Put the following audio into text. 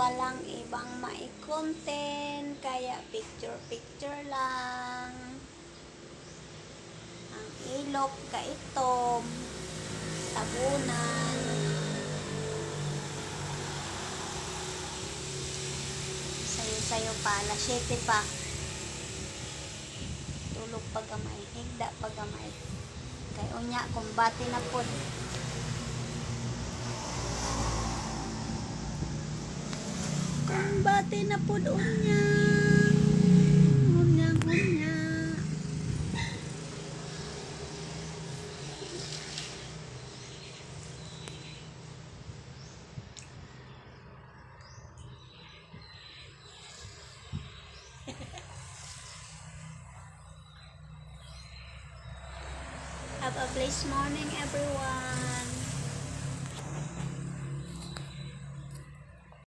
walang ibang mai-content, kaya picture-picture lang. Ang ilok kaitom, tabunan. Sayo-sayo pa, alas 7 pa. Tulog pa gamay, higda pa gamay. Kay unya, kumbati na po. Kumbati na po unya. Unya. Have a blessed morning, everyone.